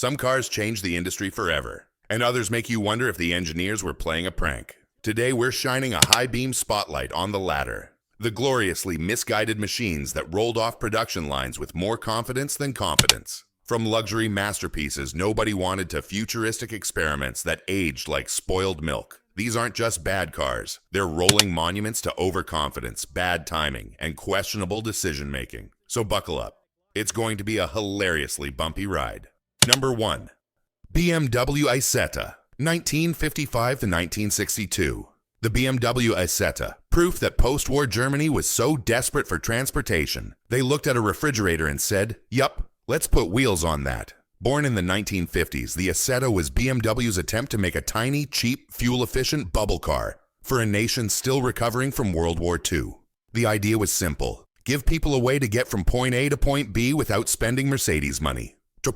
Some cars change the industry forever, and others make you wonder if the engineers were playing a prank. Today we're shining a high-beam spotlight on the latter. The gloriously misguided machines that rolled off production lines with more confidence than competence. From luxury masterpieces nobody wanted to futuristic experiments that aged like spoiled milk. These aren't just bad cars. They're rolling monuments to overconfidence, bad timing, and questionable decision-making. So buckle up. It's going to be a hilariously bumpy ride. Number 1. BMW Isetta, 1955 to 1962. The BMW Isetta, proof that post-war Germany was so desperate for transportation, they looked at a refrigerator and said, "Yup, let's put wheels on that." Born in the 1950s, the Isetta was BMW's attempt to make a tiny, cheap, fuel-efficient bubble car for a nation still recovering from World War II. The idea was simple. Give people a way to get from point A to point B without spending Mercedes money. Or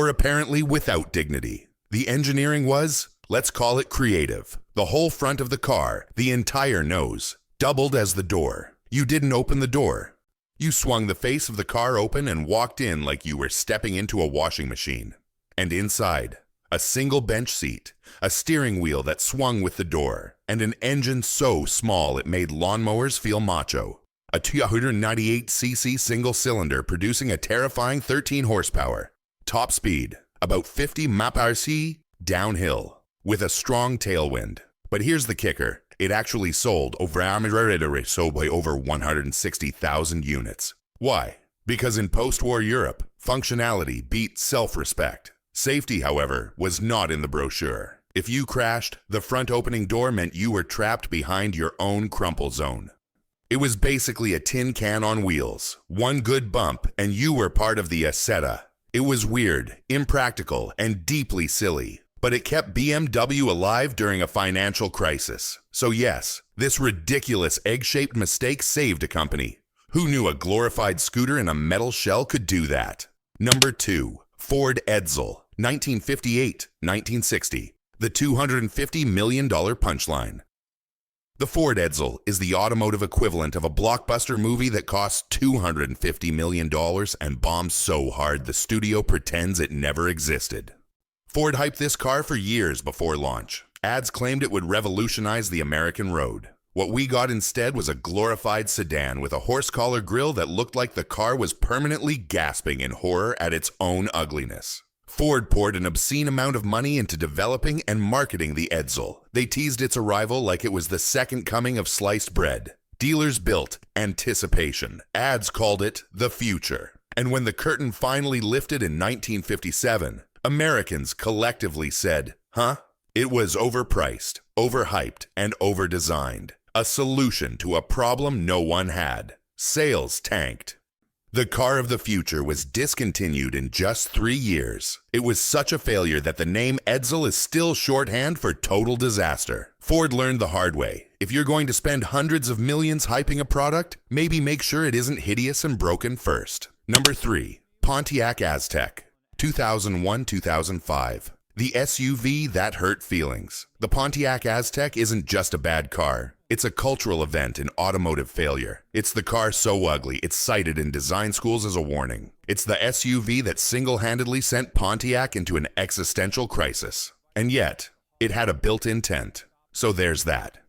apparently without dignity. The engineering was, let's call it creative. The whole front of the car, the entire nose, doubled as the door. You didn't open the door. You swung the face of the car open and walked in like you were stepping into a washing machine. And inside, a single bench seat, a steering wheel that swung with the door, and an engine so small it made lawnmowers feel macho. A 298cc single cylinder producing a terrifying 13 horsepower. Top speed, about 50 mph downhill, with a strong tailwind. But here's the kicker. It actually sold over 160,000 units. Why? Because in post-war Europe, functionality beat self-respect. Safety, however, was not in the brochure. If you crashed, the front opening door meant you were trapped behind your own crumple zone. It was basically a tin can on wheels. One good bump, and you were part of the Isetta. It was weird, impractical, and deeply silly. But it kept BMW alive during a financial crisis. So yes, this ridiculous egg-shaped mistake saved a company. Who knew a glorified scooter in a metal shell could do that? Number 2. Ford Edsel, 1958-1960. The $250 million punchline. The Ford Edsel is the automotive equivalent of a blockbuster movie that costs $250 million and bombs so hard the studio pretends it never existed. Ford hyped this car for years before launch. Ads claimed it would revolutionize the American road. What we got instead was a glorified sedan with a horse-collar grille that looked like the car was permanently gasping in horror at its own ugliness. Ford poured an obscene amount of money into developing and marketing the Edsel. They teased its arrival like it was the second coming of sliced bread. Dealers built anticipation. Ads called it the future. And when the curtain finally lifted in 1957, Americans collectively said, huh? It was overpriced, overhyped, and overdesigned. A solution to a problem no one had. Sales tanked. The car of the future was discontinued in just 3 years. It was such a failure that the name Edsel is still shorthand for total disaster. Ford learned the hard way. If you're going to spend hundreds of millions hyping a product, maybe make sure it isn't hideous and broken first. Number 3. Pontiac Aztek, 2001-2005. The SUV that hurt feelings. The Pontiac Aztek isn't just a bad car. It's a cultural event in automotive failure. It's the car so ugly, it's cited in design schools as a warning. It's the SUV that single-handedly sent Pontiac into an existential crisis. And yet, it had a built-in tent. So there's that.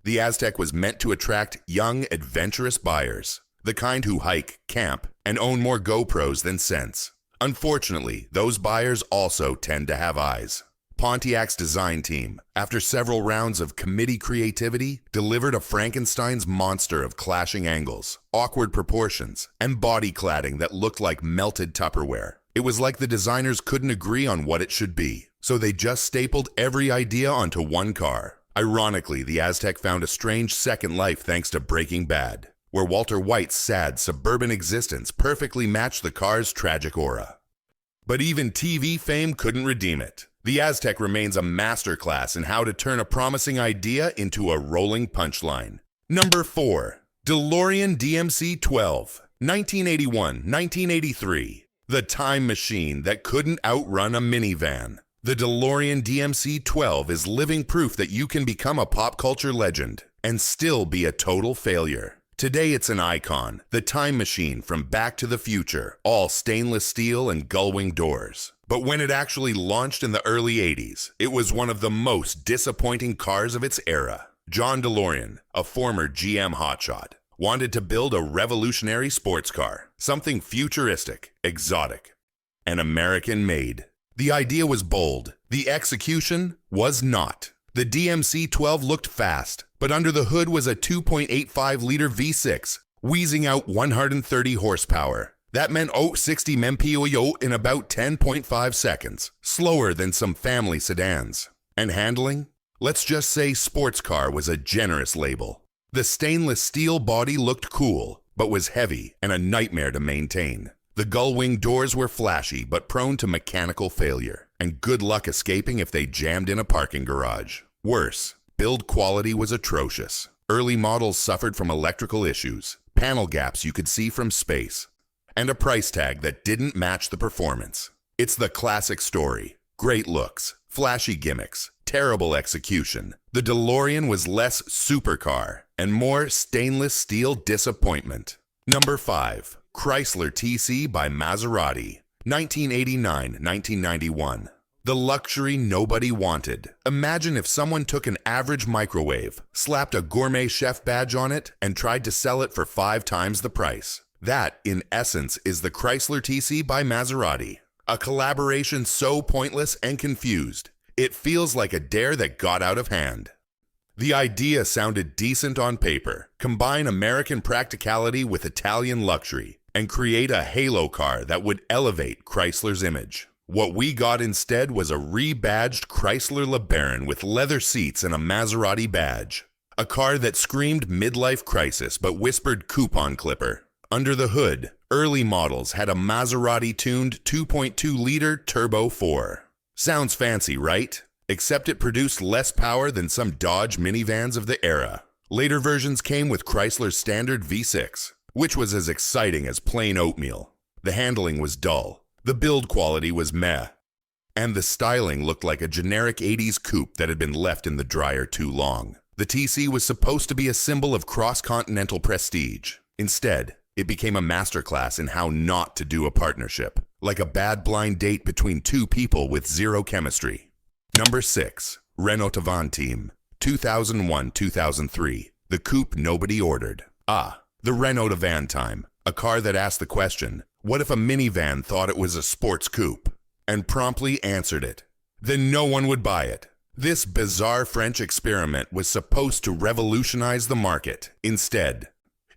The Aztek was meant to attract young, adventurous buyers. The kind who hike, camp, and own more GoPros than sense. Unfortunately, those buyers also tend to have eyes. Pontiac's design team, after several rounds of committee creativity, delivered a Frankenstein's monster of clashing angles, awkward proportions, and body cladding that looked like melted Tupperware. It was like the designers couldn't agree on what it should be, so they just stapled every idea onto one car. Ironically, the Aztek found a strange second life thanks to Breaking Bad, where Walter White's sad suburban existence perfectly matched the car's tragic aura. But even TV fame couldn't redeem it. The Aztek remains a masterclass in how to turn a promising idea into a rolling punchline. Number 4. DeLorean DMC-12, 1981-1983. The time machine that couldn't outrun a minivan. The DeLorean DMC-12 is living proof that you can become a pop culture legend and still be a total failure. Today it's an icon, the time machine from Back to the Future, all stainless steel and gull-wing doors. But when it actually launched in the early 80s, it was one of the most disappointing cars of its era. John DeLorean, a former GM hotshot, wanted to build a revolutionary sports car, something futuristic, exotic, and American-made. The idea was bold. The execution was not. The DMC-12 looked fast, but under the hood was a 2.85-liter V6, wheezing out 130 horsepower. That meant 60 mph in about 10.5 seconds, slower than some family sedans. And handling? Let's just say sports car was a generous label. The stainless steel body looked cool, but was heavy and a nightmare to maintain. The gull-wing doors were flashy but prone to mechanical failure, and good luck escaping if they jammed in a parking garage. Worse, build quality was atrocious. Early models suffered from electrical issues, panel gaps you could see from space, and a price tag that didn't match the performance. It's the classic story. Great looks, flashy gimmicks, terrible execution. The DeLorean was less supercar and more stainless steel disappointment. Number 5. Chrysler TC by Maserati, 1989-1991. The luxury nobody wanted. Imagine if someone took an average microwave, slapped a gourmet chef badge on it, and tried to sell it for 5 times the price. That, in essence, is the Chrysler TC by Maserati. A collaboration so pointless and confused, it feels like a dare that got out of hand. The idea sounded decent on paper. Combine American practicality with Italian luxury, and create a halo car that would elevate Chrysler's image. What we got instead was a rebadged Chrysler LeBaron with leather seats and a Maserati badge. A car that screamed midlife crisis but whispered coupon clipper. Under the hood, early models had a Maserati-tuned 2.2-liter Turbo 4. Sounds fancy, right? Except it produced less power than some Dodge minivans of the era. Later versions came with Chrysler's standard V6, which was as exciting as plain oatmeal. The handling was dull. The build quality was meh. And the styling looked like a generic 80s coupe that had been left in the dryer too long. The TC was supposed to be a symbol of cross-continental prestige. Instead, it became a masterclass in how not to do a partnership, like a bad blind date between two people with zero chemistry. Number 6. Renault Avantime, 2001-2003. The coupe nobody ordered. The Renault Avantime, a car that asked the question, what if a minivan thought it was a sports coupe? And promptly answered it. Then no one would buy it. This bizarre French experiment was supposed to revolutionize the market. Instead,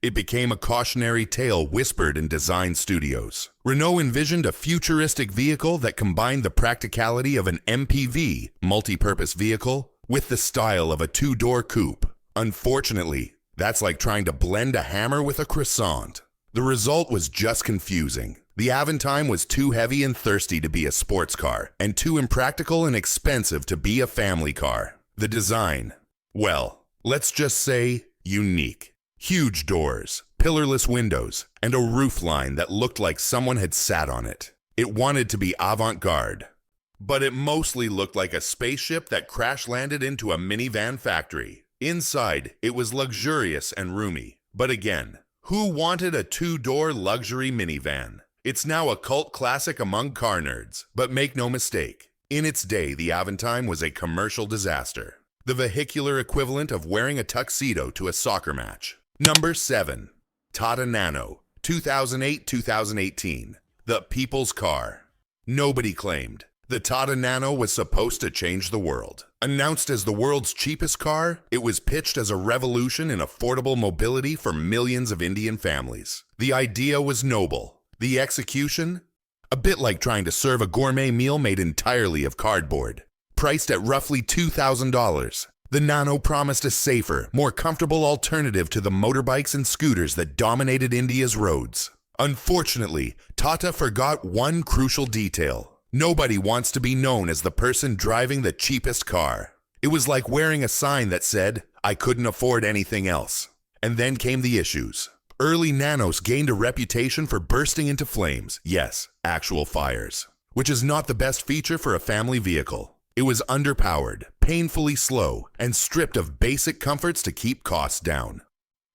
it became a cautionary tale whispered in design studios. Renault envisioned a futuristic vehicle that combined the practicality of an MPV, multi-purpose vehicle, with the style of a 2-door coupe. Unfortunately, that's like trying to blend a hammer with a croissant. The result was just confusing. The Avantime was too heavy and thirsty to be a sports car, and too impractical and expensive to be a family car. The design, well, let's just say unique. Huge doors, pillarless windows, and a roofline that looked like someone had sat on it. It wanted to be avant-garde, but it mostly looked like a spaceship that crash-landed into a minivan factory. Inside, it was luxurious and roomy. But again, who wanted a 2-door luxury minivan? It's now a cult classic among car nerds, but make no mistake, in its day the Avantime was a commercial disaster. The vehicular equivalent of wearing a tuxedo to a soccer match. Number 7. Tata Nano, 2008-2018. The people's car. Nobody claimed. The Tata Nano was supposed to change the world. Announced as the world's cheapest car, it was pitched as a revolution in affordable mobility for millions of Indian families. The idea was noble. The execution? A bit like trying to serve a gourmet meal made entirely of cardboard. Priced at roughly $2,000, the Nano promised a safer, more comfortable alternative to the motorbikes and scooters that dominated India's roads. Unfortunately, Tata forgot one crucial detail. Nobody wants to be known as the person driving the cheapest car. It was like wearing a sign that said, "I couldn't afford anything else." And then came the issues. Early Nanos gained a reputation for bursting into flames. Yes, actual fires. Which is not the best feature for a family vehicle. It was underpowered, painfully slow, and stripped of basic comforts to keep costs down.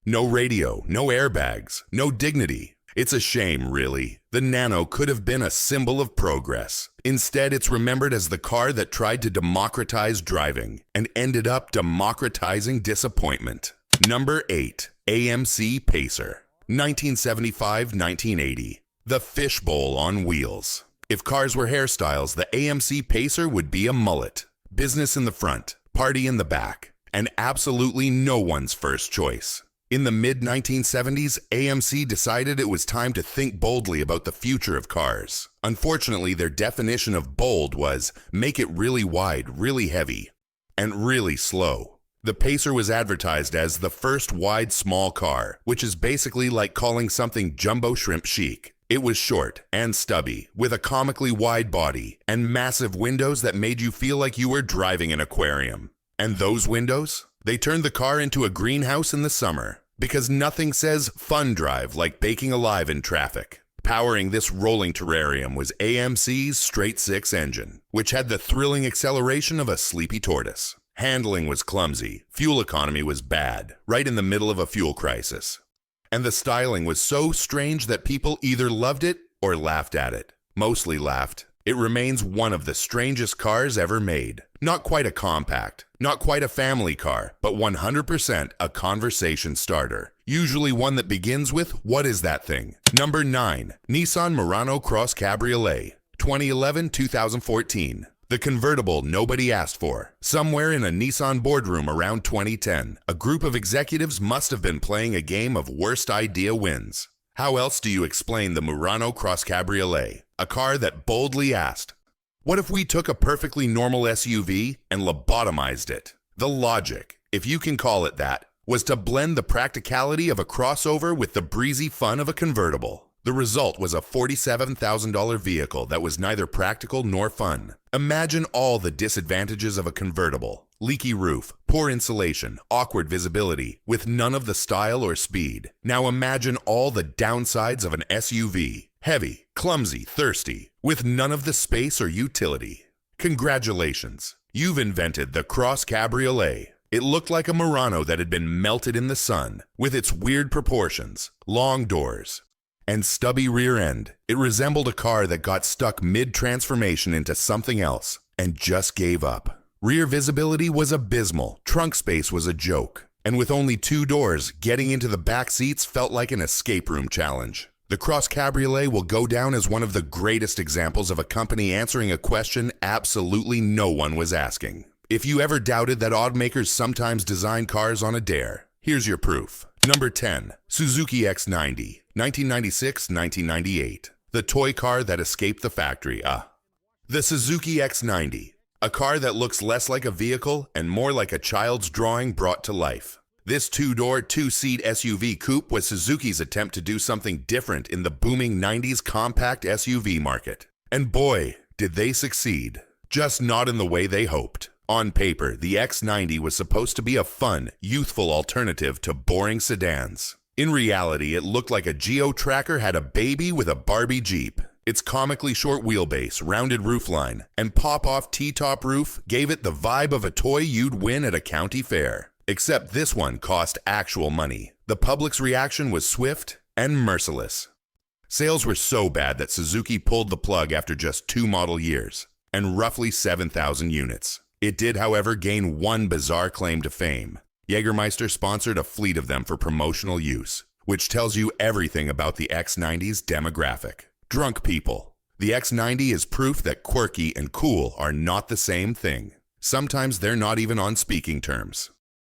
No radio, no airbags, no dignity. It's a shame, really. The Nano could have been a symbol of progress. Instead, it's remembered as the car that tried to democratize driving and ended up democratizing disappointment. Number 8. AMC Pacer. 1975-1980. The fishbowl on wheels. If cars were hairstyles, the AMC Pacer would be a mullet. Business in the front, party in the back, and absolutely no one's first choice. In the mid-1970s, AMC decided it was time to think boldly about the future of cars. Unfortunately, their definition of bold was make it really wide, really heavy, and really slow. The Pacer was advertised as the first wide small car, which is basically like calling something jumbo shrimp chic. It was short and stubby, with a comically wide body and massive windows that made you feel like you were driving an aquarium. And those windows? They turned the car into a greenhouse in the summer, because nothing says fun drive like baking alive in traffic. Powering this rolling terrarium was AMC's straight-six engine, which had the thrilling acceleration of a sleepy tortoise. Handling was clumsy, fuel economy was bad, right in the middle of a fuel crisis. And the styling was so strange that people either loved it or laughed at it. Mostly laughed. It remains one of the strangest cars ever made. Not quite a compact, not quite a family car, but 100% a conversation starter. Usually one that begins with, what is that thing? Number 9. Nissan Murano Cross Cabriolet. 2011-2014. The convertible nobody asked for. Somewhere in a Nissan boardroom around 2010, a group of executives must have been playing a game of worst idea wins. How else do you explain the Murano Cross Cabriolet? A car that boldly asked, what if we took a perfectly normal SUV and lobotomized it? The logic, if you can call it that, was to blend the practicality of a crossover with the breezy fun of a convertible. The result was a $47,000 vehicle that was neither practical nor fun. Imagine all the disadvantages of a convertible. Leaky roof, poor insulation, awkward visibility, with none of the style or speed. Now imagine all the downsides of an SUV. Heavy, clumsy, thirsty, with none of the space or utility. Congratulations, you've invented the Cross Cabriolet. It looked like a Murano that had been melted in the sun, with its weird proportions, long doors, and stubby rear end. It resembled a car that got stuck mid-transformation into something else and just gave up. Rear visibility was abysmal, trunk space was a joke, and with only 2 doors, getting into the back seats felt like an escape room challenge. The Cross Cabriolet will go down as one of the greatest examples of a company answering a question absolutely no one was asking. If you ever doubted that automakers sometimes design cars on a dare, here's your proof. Number 10. Suzuki X90, 1996-1998. The toy car that escaped the factory. The Suzuki X90, a car that looks less like a vehicle and more like a child's drawing brought to life. This 2-door, 2-seat SUV coupe was Suzuki's attempt to do something different in the booming 90s compact SUV market. And boy, did they succeed. Just not in the way they hoped. On paper, the X90 was supposed to be a fun, youthful alternative to boring sedans. In reality, it looked like a geo-tracker had a baby with a Barbie Jeep. Its comically short wheelbase, rounded roofline, and pop-off T-top roof gave it the vibe of a toy you'd win at a county fair. Except this one cost actual money. The public's reaction was swift and merciless. Sales were so bad that Suzuki pulled the plug after just 2 model years, and roughly 7,000 units. It did, however, gain one bizarre claim to fame. Jägermeister sponsored a fleet of them for promotional use, which tells you everything about the X90's demographic. Drunk people. The X90 is proof that quirky and cool are not the same thing. Sometimes they're not even on speaking terms.